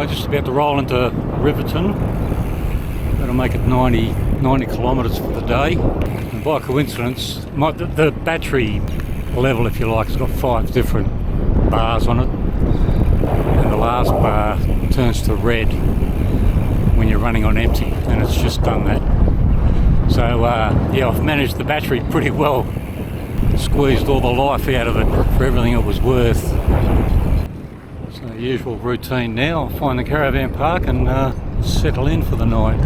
Just about to roll into Riverton. That'll make it 90 kilometres for the day. And by coincidence, the battery level, if you like, has got 5 different bars on it. And the last bar turns to red when you're running on empty, and it's just done that. So yeah, I've managed the battery pretty well. Squeezed all the life out of it for everything it was worth. So the usual routine now, I'll find the caravan park and settle in for the night.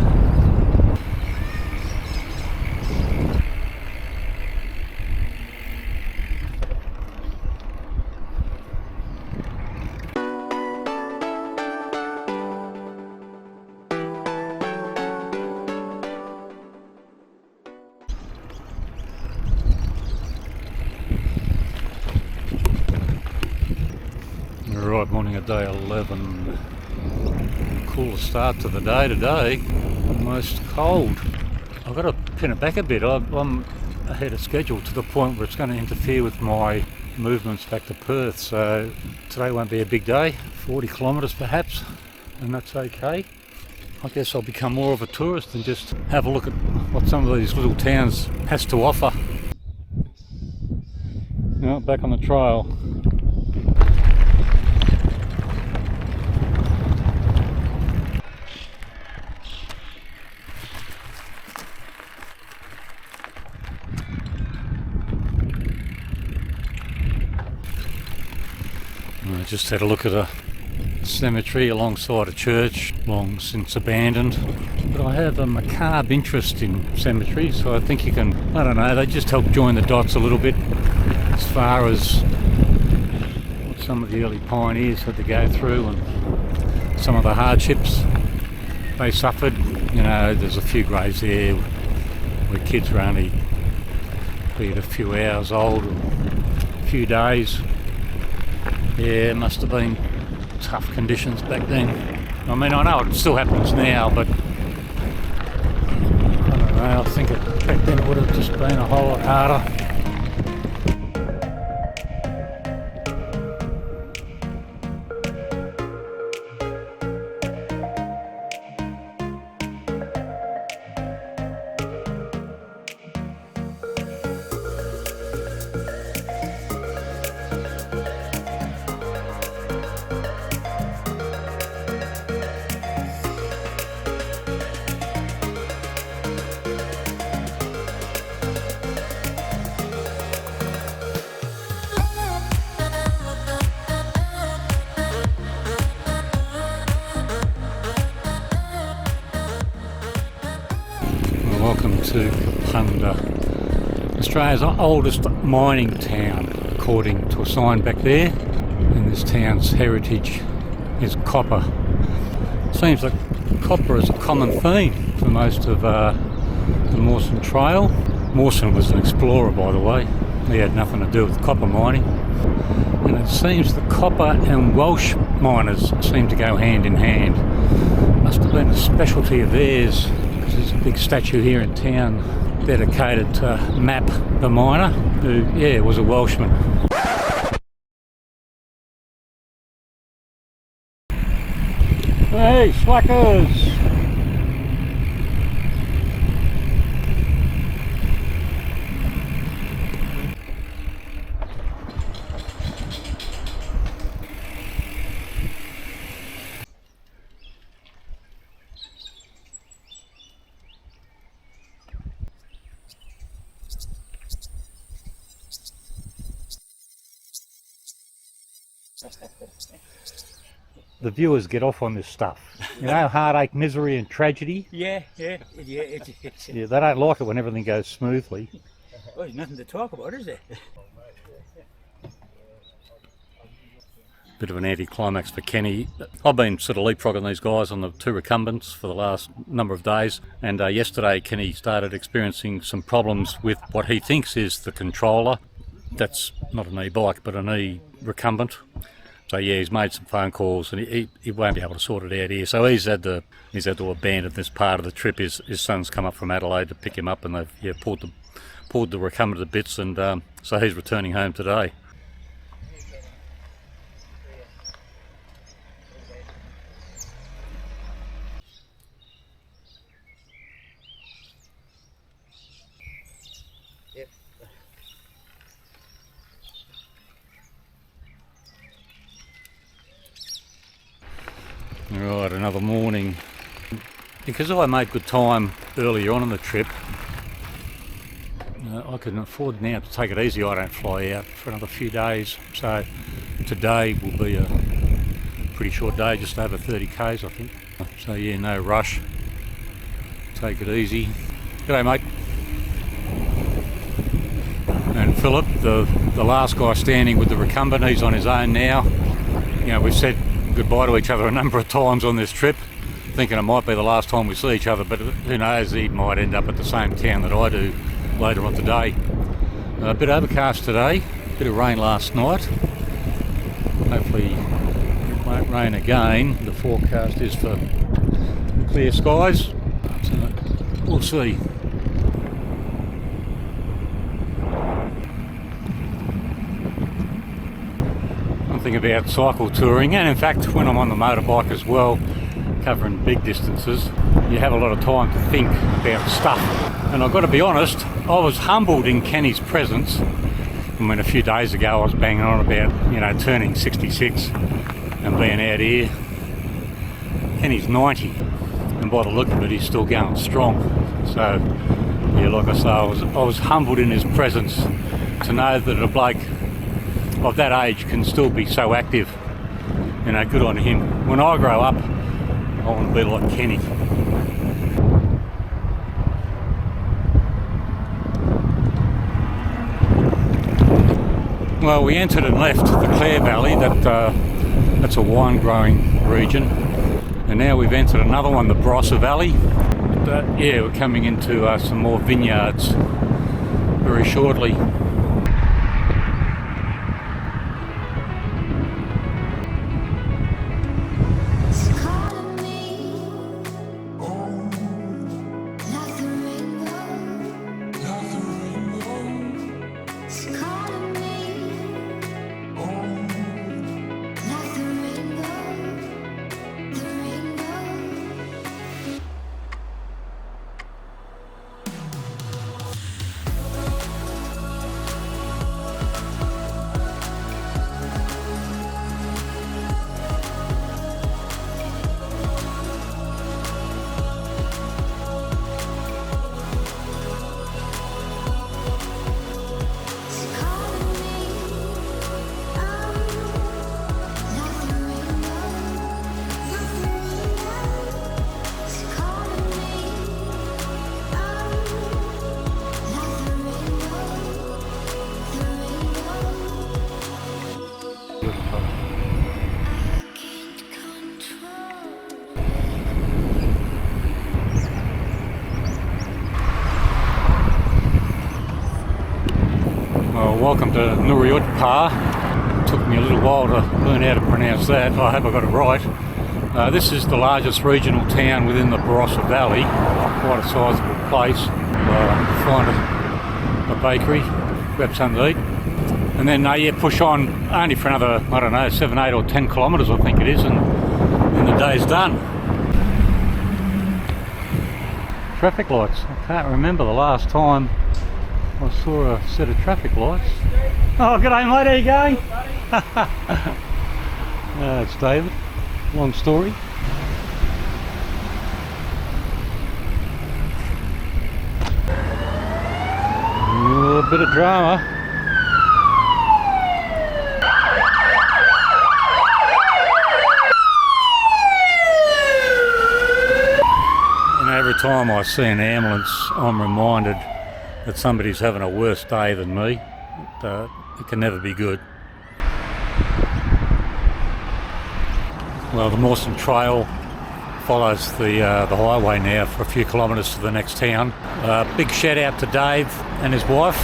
Right, morning of day 11. Cool start to the day today. Almost cold. I've got to pin it back a bit. I'm ahead of schedule to the point where it's going to interfere with my movements back to Perth. So today won't be a big day, 40 kilometres perhaps, and that's okay. I guess I'll become more of a tourist and just have a look at what some of these little towns has to offer. Now, back on the trail. I just had a look at a cemetery alongside a church, long since abandoned. But I have a macabre interest in cemeteries, so I think you can, I don't know, they just help join the dots a little bit as far as what some of the early pioneers had to go through and some of the hardships they suffered. You know, there's a few graves there where kids were only, be it a few hours old or a few days. Yeah, it must have been tough conditions back then. I mean, I know it still happens now, but I don't know, I think back then it would have just been a whole lot harder. Welcome to Flinders, Australia's oldest mining town, according to a sign back there. And this town's heritage is copper. Seems like copper is a common theme for most of the Mawson Trail. Mawson was an explorer, by the way. He had nothing to do with copper mining. And it seems the copper and Welsh miners seem to go hand in hand. Must have been a specialty of theirs. There's a big statue here in town dedicated to Map the miner, who, yeah, was a Welshman. Hey, slackers! The viewers get off on this stuff. You know, heartache, misery and tragedy. Yeah. Yeah, they don't like it when everything goes smoothly. Well, there's nothing to talk about, is there? Bit of an anticlimax for Kenny. I've been sort of leapfrogging these guys on the 2 recumbents for the last number of days, and yesterday Kenny started experiencing some problems with what he thinks is the controller. That's not an e-bike but an e-recumbent. So yeah, he's made some phone calls and he won't be able to sort it out here. So he's had to abandon this part of the trip. His son's come up from Adelaide to pick him up, and they've pulled the recumbent to bits, and so he's returning home today. Because I made good time earlier on in the trip, I can afford now to take it easy. I don't fly out for another few days, so today will be a pretty short day, just over 30 k's I think. So yeah, no rush, take it easy. G'day mate. And Philip, the last guy standing with the recumbent, he's on his own now. You know, we've said goodbye to each other a number of times on this trip, thinking it might be the last time we see each other, but who knows, he might end up at the same town that I do later on today. A bit overcast today, a bit of rain last night. Hopefully it won't rain again. The forecast is for clear skies, so we'll see. One thing about cycle touring, and in fact when I'm on the motorbike as well, covering big distances, you have a lot of time to think about stuff. And I've got to be honest, I was humbled in Kenny's presence. I mean, a few days ago I was banging on about, you know, turning 66 and being out here. Kenny's 90, and by the look of it, he's still going strong. So, yeah, like I say, I was humbled in his presence to know that a bloke of that age can still be so active. You know, good on him. When I grow up, I want to be like Kenny. Well, we entered and left the Clare Valley. That's a wine growing region, and now we've entered another one, the Barossa Valley. Yeah, we're coming into some more vineyards very shortly. Welcome to outta. Took me a little while to learn how to pronounce that. I hope I got it right. This is the largest regional town within the Barossa Valley. Quite a sizable place. Find a bakery, grab something to eat, and then yeah, push on only for another, I don't know, 7, 8 or 10 kilometres I think it is, and then the day's done. Traffic lights. I can't remember the last time I saw a set of traffic lights. Oh, g'day mate, how you going? It's David. Long story. A bit of drama. And every time I see an ambulance, I'm reminded that somebody's having a worse day than me. It can never be good. Well, the Mawson Trail follows the highway now for a few kilometres to the next town. Big shout out to Dave and his wife.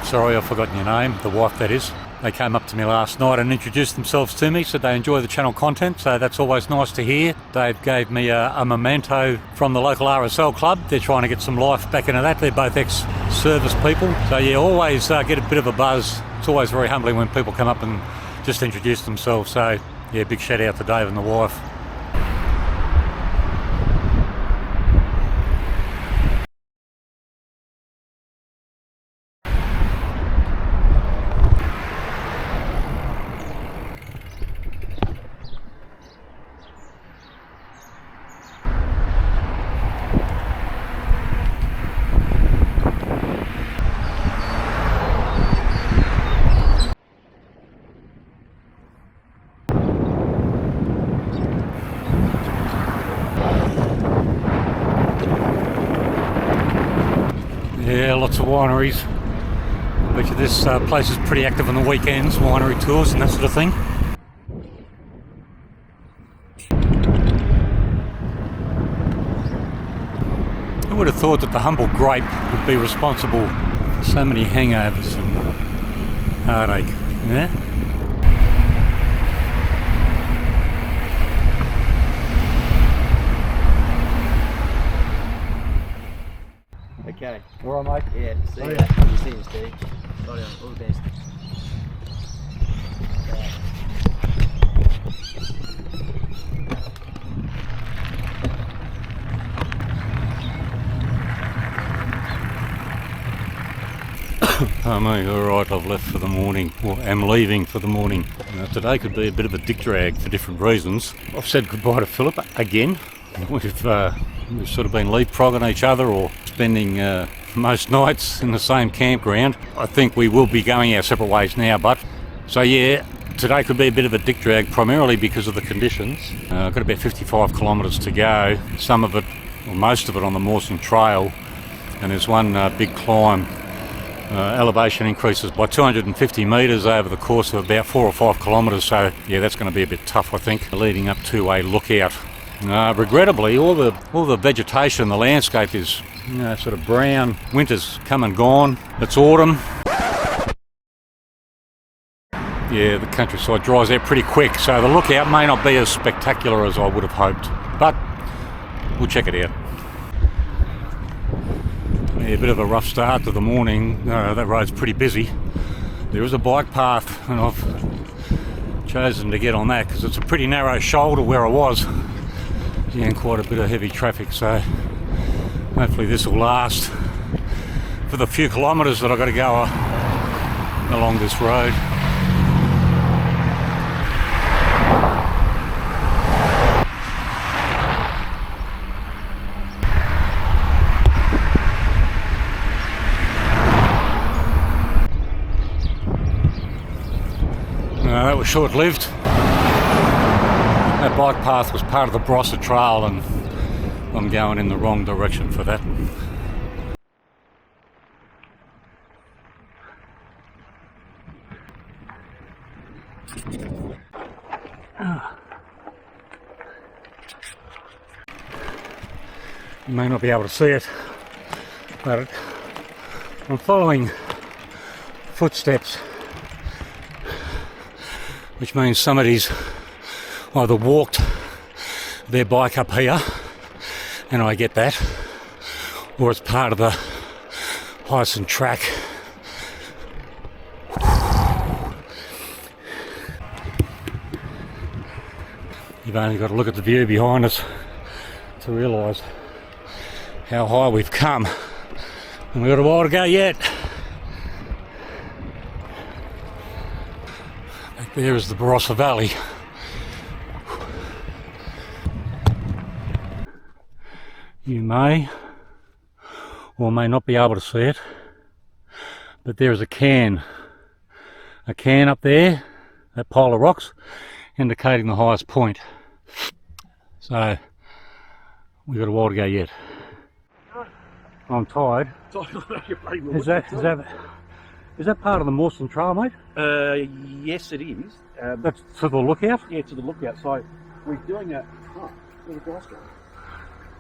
Sorry, I've forgotten your name, the wife that is. They came up to me last night and introduced themselves to me, said they enjoy the channel content, so that's always nice to hear. Dave gave me a memento from the local RSL club. They're trying to get some life back into that. They're both ex-service people. So yeah, always get a bit of a buzz. It's always very humbling when people come up and just introduce themselves. So yeah, big shout out to Dave and the wife. Yeah, lots of wineries. I bet you this place is pretty active on the weekends, winery tours and that sort of thing. I would have thought that the humble grape would be responsible for so many hangovers and heartache. Yeah? Okay. All right, mate. Yeah, see Oh, you. yeah. You see you, Steve. Right on, all the best. Oh mate, alright, I've left for the morning, or am leaving for the morning. Today could be a bit of a dick drag for different reasons. I've said goodbye to Philip again. We've sort of been leapfrogging each other or spending most nights in the same campground. I think we will be going our separate ways now, but so yeah, today could be a bit of a dick drag primarily because of the conditions. I've got about 55 kilometres to go, some of it, or most of it on the Mawson Trail, and there's one big climb. Elevation increases by 250 metres over the course of about 4 or 5 kilometres, so yeah, that's going to be a bit tough, I think, leading up to a lookout. Regrettably, all the vegetation, the landscape is sort of brown. Winter's come and gone. It's autumn. Yeah, the countryside dries out pretty quick, so the lookout may not be as spectacular as I would have hoped, but we'll check it out. Yeah, a bit of a rough start to the morning. That road's pretty busy. There is a bike path and I've chosen to get on that because it's a pretty narrow shoulder where I was. Yeah, and quite a bit of heavy traffic, so hopefully this will last for the few kilometres that I've got to go along this road. That was short-lived. That bike path was part of the Mawson Trail and I'm going in the wrong direction for that. You may not be able to see it, but I'm following footsteps, which means somebody's either walked their bike up here, and I get that, or it's part of the Mawson track. You've only got to look at the view behind us to realise how high we've come, and we've got a while to go yet. Back there is the Barossa Valley. You may or may not be able to see it, but there is a cairn up there, that pile of rocks, indicating the highest point. So we've got a while to go yet. I'm tired. Is that part of the Mawson Trail, mate? Yes, it is. That's to the lookout? Yeah, to the lookout. So we're doing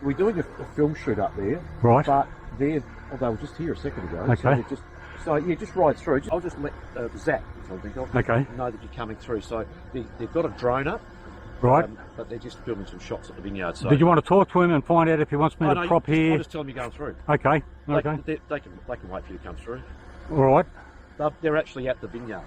we're doing a film shoot up there. Right. But they were just here a second ago. Okay. So just ride through. I'll just let Zach know that you're coming through. So they've got a drone up. Right. But they're just filming some shots at the vineyard. So did you want to talk to him and find out if he wants me to prop here? I'll just tell him you're going through. Okay. They can wait for you to come through. All right. They're actually at the vineyard,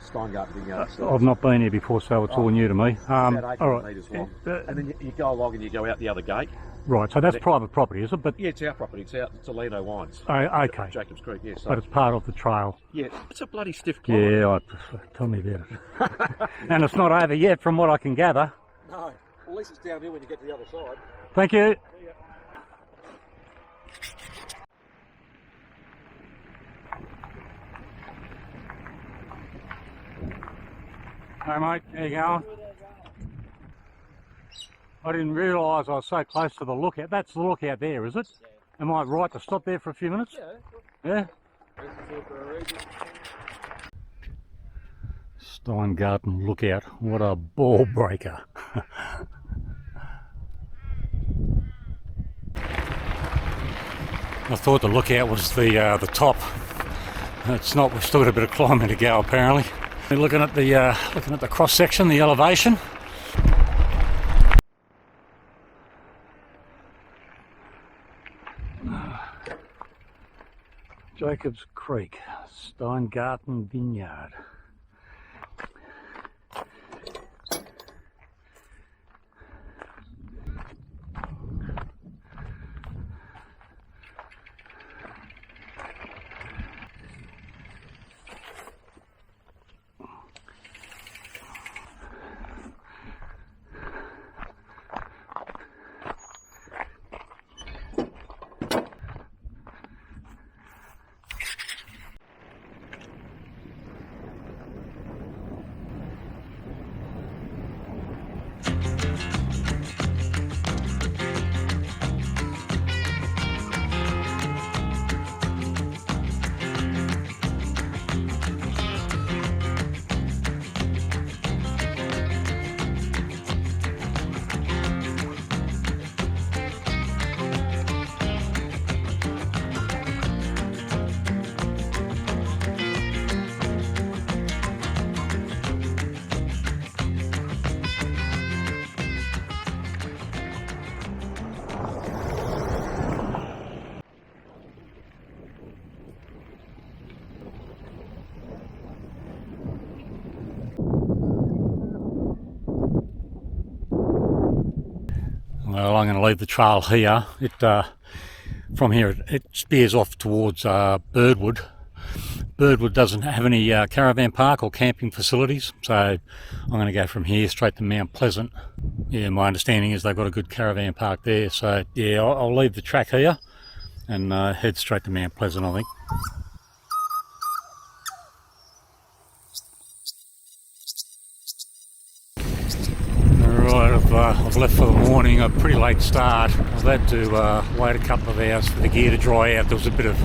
Steingarten vineyard. So I've not been here before, so it's all new to me. About 800 all right. metres long. And then you go along and you go out the other gate. Right, so that's private property, is it? But yeah, it's our property. It's out Toledo Wines. Oh, okay. Jacobs Creek, yes. Yeah, so but it's part of the trail. Yeah, it's a bloody stiff climb. Yeah, tell me about it. And it's not over yet, from what I can gather. No, well, at least it's down here when you get to the other side. Thank you. Hey mate, how you going? I didn't realise I was so close to the lookout. That's the lookout there, is it? Yeah. Am I right to stop there for a few minutes? Yeah. Yeah? Steingarten Lookout. What a ball breaker. I thought the lookout was the top. It's not. We've still got a bit of climbing to go apparently. We're looking at the cross section, the elevation. Jacobs Creek, Steingarten Vineyard. Well, I'm going to leave the trail here. From here it spears off towards Birdwood. Birdwood doesn't have any caravan park or camping facilities, so I'm going to go from here straight to Mount Pleasant. Yeah, my understanding is they've got a good caravan park there, so yeah, I'll leave the track here and head straight to Mount Pleasant, I think. Right, I've left for the morning, a pretty late start. I've had to wait a couple of hours for the gear to dry out. There was a bit of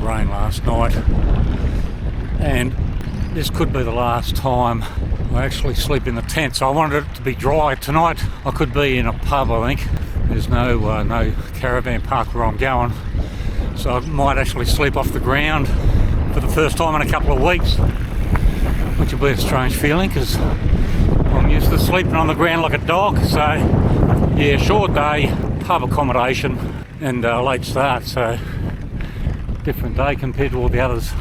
rain last night, and this could be the last time I actually sleep in the tent, so I wanted it to be dry. Tonight I could be in a pub, I think. There's no caravan park where I'm going, so I might actually sleep off the ground for the first time in a couple of weeks, which will be a strange feeling because I'm used to sleeping on the ground like a dog. So yeah, short day, pub accommodation, and late start, so different day compared to all the others.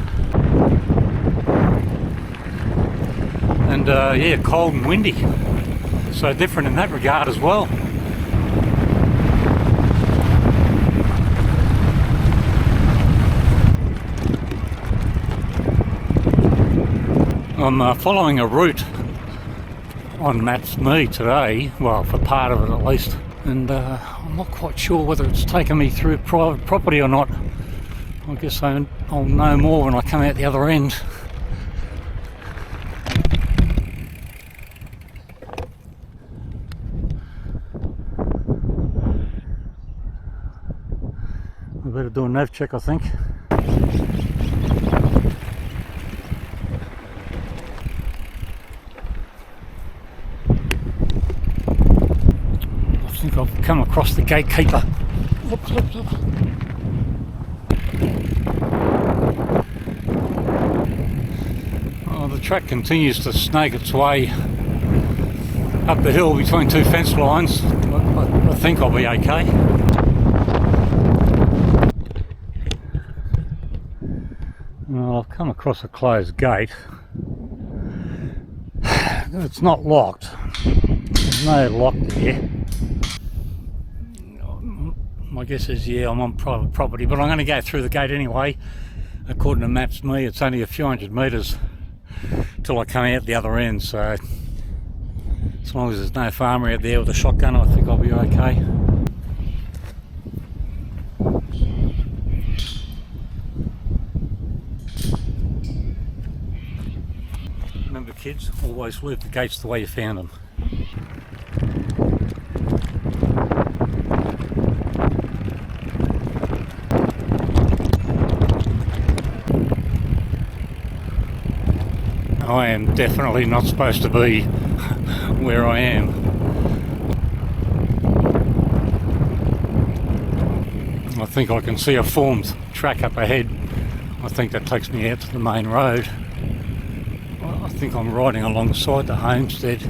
And yeah, cold and windy, so different in that regard as well. I'm following a route on Maps.me today, well, for part of it at least, and I'm not quite sure whether it's taken me through private property or not. I guess I'll know more when I come out the other end. I better do a nav check, I think. I think I've come across the gatekeeper. Oops, oops, oops. Oh, the track continues to snake its way up the hill between two fence lines. I think I'll be okay. Well, I've come across a closed gate. It's not locked. There's no lock there. My guess is, yeah, I'm on private property, but I'm going to go through the gate anyway. According to Maps.me, it's only a few hundred metres till I come out the other end, so as long as there's no farmer out there with a shotgun, I think I'll be okay. Remember, kids, always leave the gates the way you found them. I am definitely not supposed to be where I am. I think I can see a formed track up ahead. I think that takes me out to the main road. I think I'm riding alongside the homestead.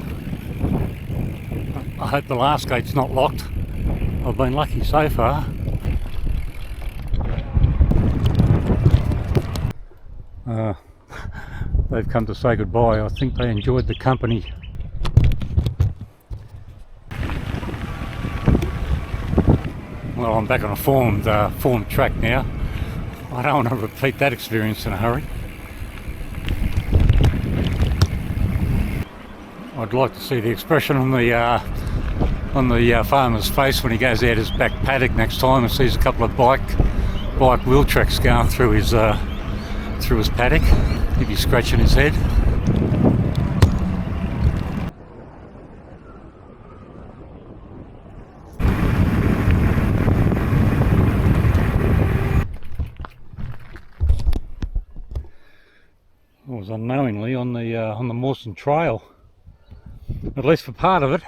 I hope the last gate's not locked. I've been lucky so far. They've come to say goodbye. I think they enjoyed the company. Well, I'm back on a formed track now. I don't want to repeat that experience in a hurry. I'd like to see the expression on the farmer's face when he goes out his back paddock next time and sees a couple of bike wheel tracks going through his paddock. He'd be scratching his head. I was unknowingly on the Mawson Trail, at least for part of it.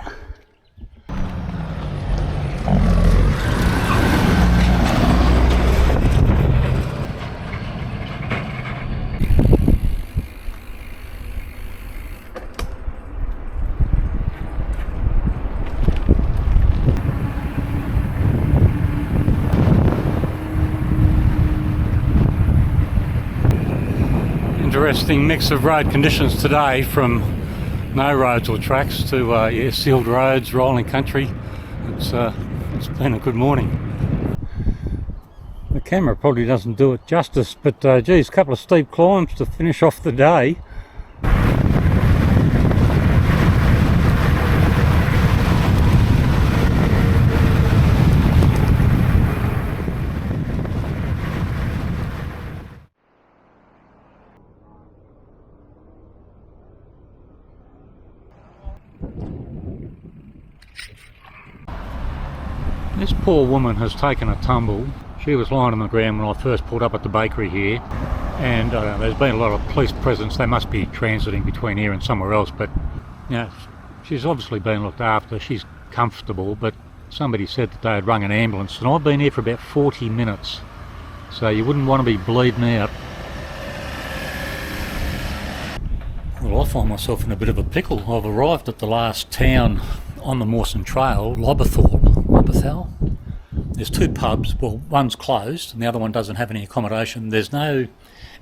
Interesting mix of road conditions today, from no roads or tracks to sealed roads, rolling country. It's been a good morning. The camera probably doesn't do it justice, but geez, a couple of steep climbs to finish off the day. This poor woman has taken a tumble. She was lying on the ground when I first pulled up at the bakery here, and there's been a lot of police presence. They must be transiting between here and somewhere else, but you know, she's obviously been looked after. She's comfortable, but somebody said that they had rung an ambulance, and I've been here for about 40 minutes, so you wouldn't want to be bleeding out. Well, I find myself in a bit of a pickle. I've arrived at the last town on the Mawson Trail, Lobethal. There's two pubs. Well, one's closed and the other one doesn't have any accommodation. There's no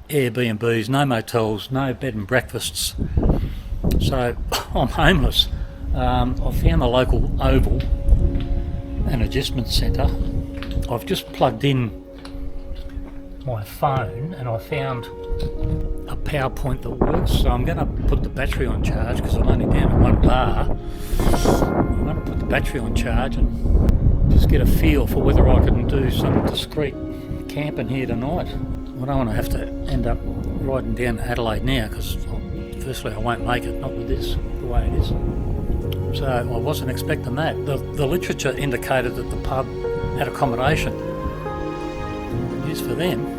Airbnbs, no motels, no bed and breakfasts. So I'm homeless. I found the local Oval, an adjustment centre. I've just plugged in my phone and I found a PowerPoint that works, so I'm going to put the battery on charge because I'm only down at 1 bar. I'm going to put the battery on charge and just get a feel for whether I can do some discreet camping here tonight. I don't want to have to end up riding down to Adelaide now because firstly I won't make it, not with this the way it is. So I wasn't expecting that. The literature indicated that the pub had accommodation. News for them.